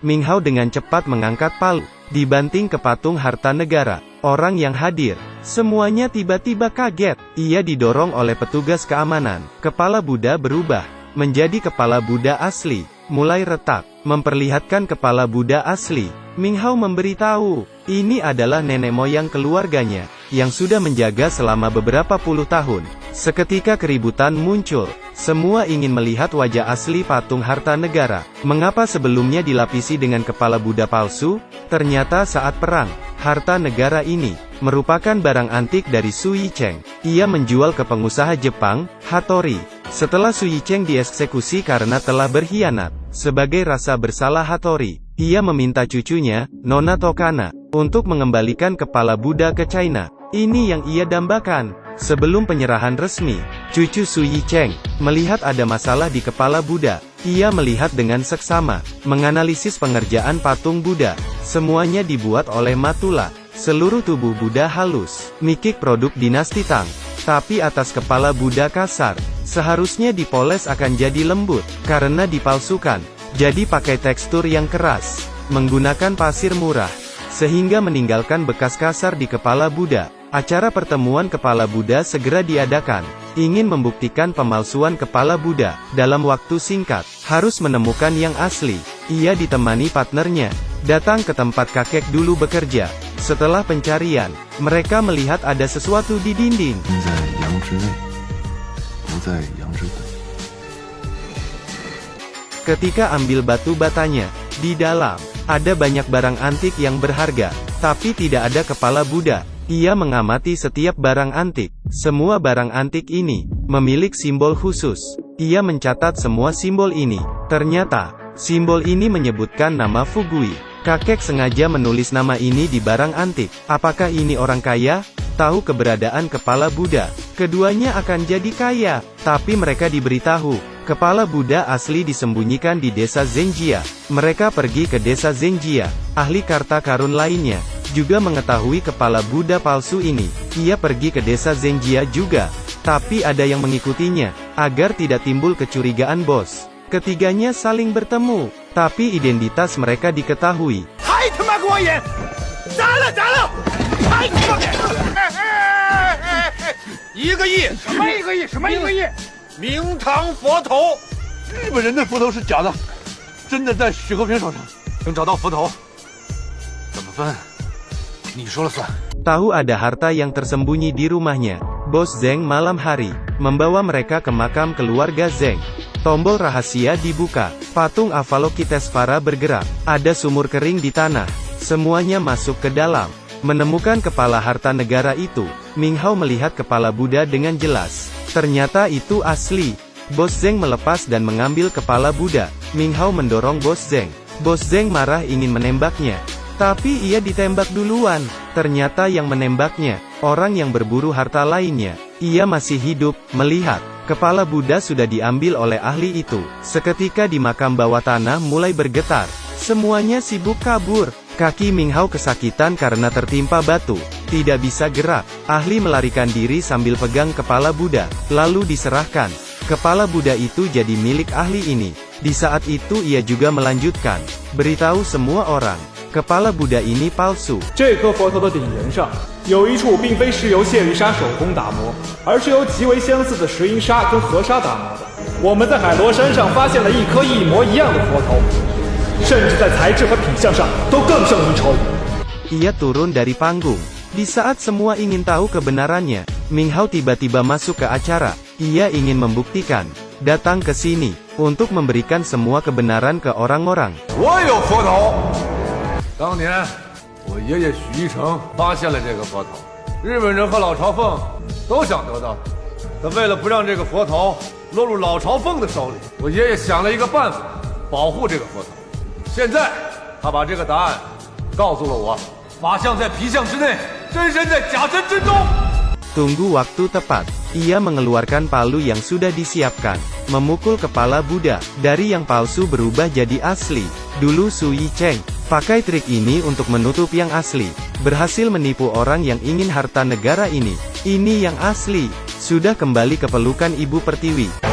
Ming Hao dengan cepat mengangkat palu, dibanting ke patung harta negara. Orang yang hadir, semuanya tiba-tiba kaget. Ia didorong oleh petugas keamanan. Kepala Buddha berubah menjadi kepala Buddha asli, mulai retak, memperlihatkan kepala Buddha asli. Ming Hao memberitahu, ini adalah nenek moyang keluarganya, yang sudah menjaga selama beberapa puluh tahun. Seketika keributan muncul. Semua ingin melihat wajah asli patung harta negara. Mengapa sebelumnya dilapisi dengan kepala Buddha palsu? Ternyata saat perang, harta negara ini merupakan barang antik dari Su Yicheng. Ia menjual ke pengusaha Jepang, Hattori. Setelah Su Yicheng dieksekusi karena telah berkhianat, sebagai rasa bersalah Hattori, ia meminta cucunya, Nona Tokana, untuk mengembalikan kepala Buddha ke China. Ini yang ia dambakan. Sebelum penyerahan resmi, cucu Su Yicheng melihat ada masalah di kepala Buddha. Ia melihat dengan seksama, menganalisis pengerjaan patung Buddha. Semuanya dibuat oleh Matula. Seluruh tubuh Buddha halus, mikik produk dinasti Tang. Tapi atas kepala Buddha kasar, seharusnya dipoles akan jadi lembut, karena dipalsukan. Jadi pakai tekstur yang keras, menggunakan pasir murah, sehingga meninggalkan bekas kasar di kepala Buddha. Acara pertemuan kepala Buddha segera diadakan. Ingin membuktikan pemalsuan kepala Buddha, dalam waktu singkat, harus menemukan yang asli. Ia ditemani partnernya, datang ke tempat kakek dulu bekerja. Setelah pencarian, mereka melihat ada sesuatu di dinding. Ketika ambil batu batanya, di dalam, ada banyak barang antik yang berharga, tapi tidak ada kepala Buddha. Ia mengamati setiap barang antik. Semua barang antik ini memiliki simbol khusus. Ia mencatat semua simbol ini. Ternyata, simbol ini menyebutkan nama Fugui. Kakek sengaja menulis nama ini di barang antik. Apakah ini orang kaya? Tahu keberadaan kepala Buddha, keduanya akan jadi kaya. Tapi mereka diberitahu, kepala Buddha asli disembunyikan di desa Zengjia. Mereka pergi ke desa Zengjia. Ahli karta karun lainnya juga mengetahui kepala Buddha palsu ini. Ia pergi ke desa Zengjia juga. Tapi ada yang mengikutinya, agar tidak timbul kecurigaan bos. Ketiganya saling bertemu, tapi identitas mereka diketahui. Hai他妈给我演，砸了砸了，还给我演！1个亿，什么1个亿？什么1个亿？明堂佛头，日本人的佛头是假的，真的在许和平手上。能找到佛头，怎么分？你说了算。 Tahu ada harta yang tersembunyi di rumahnya. Bos Zeng malam hari membawa mereka ke makam keluarga Zeng. Tombol rahasia dibuka. Patung Avalokitesvara bergerak. Ada sumur kering di tanah. Semuanya masuk ke dalam. Menemukan kepala harta negara itu, Ming Hao melihat kepala Buddha dengan jelas. Ternyata itu asli. Bos Zeng melepas dan mengambil kepala Buddha. Ming Hao mendorong Bos Zeng. Bos Zeng marah ingin menembaknya. Tapi ia ditembak duluan. Ternyata yang menembaknya, orang yang berburu harta lainnya. Ia masih hidup, melihat, kepala Buddha sudah diambil oleh ahli itu. Seketika di makam bawah tanah mulai bergetar. Semuanya sibuk kabur. Kaki Ming Hao kesakitan karena tertimpa batu. Tidak bisa gerak. Ahli melarikan diri sambil pegang kepala Buddha, lalu diserahkan. Kepala Buddha itu jadi milik ahli ini. Di saat itu ia juga melanjutkan, beritahu semua orang. Kepala Buddha ini palsu. 这颗佛头的顶缘上有一处并非是由谢鱼沙手工打磨，而是由极为相似的石英砂跟河沙打磨的。我们在海螺山上发现了一颗一模一样的佛头，甚至在材质和品相上都更胜一筹。 Ia turun dari panggung. Di saat semua ingin tahu kebenarannya, Ming Hao tiba-tiba masuk ke acara. Ia ingin membuktikan, datang ke sini, untuk memberikan semua kebenaran ke orang-orang. 我有佛头。 当年，我爷爷许一成发现了这个佛头，日本人和老朝奉都想得到。他为了不让这个佛头落入老朝奉的手里，我爷爷想了一个办法，保护这个佛头。现在，他把这个答案告诉了我。法相在皮相之内，真身在假身之中。 Tunggu waktu tepat. Ia mengeluarkan palu yang sudah disiapkan, memukul kepala Buddha. Dari yang palsu berubah jadi asli. Dulu Su Yicheng pakai trik ini untuk menutup yang asli. Berhasil menipu orang yang ingin harta negara ini. Ini yang asli. Sudah kembali ke pelukan Ibu Pertiwi.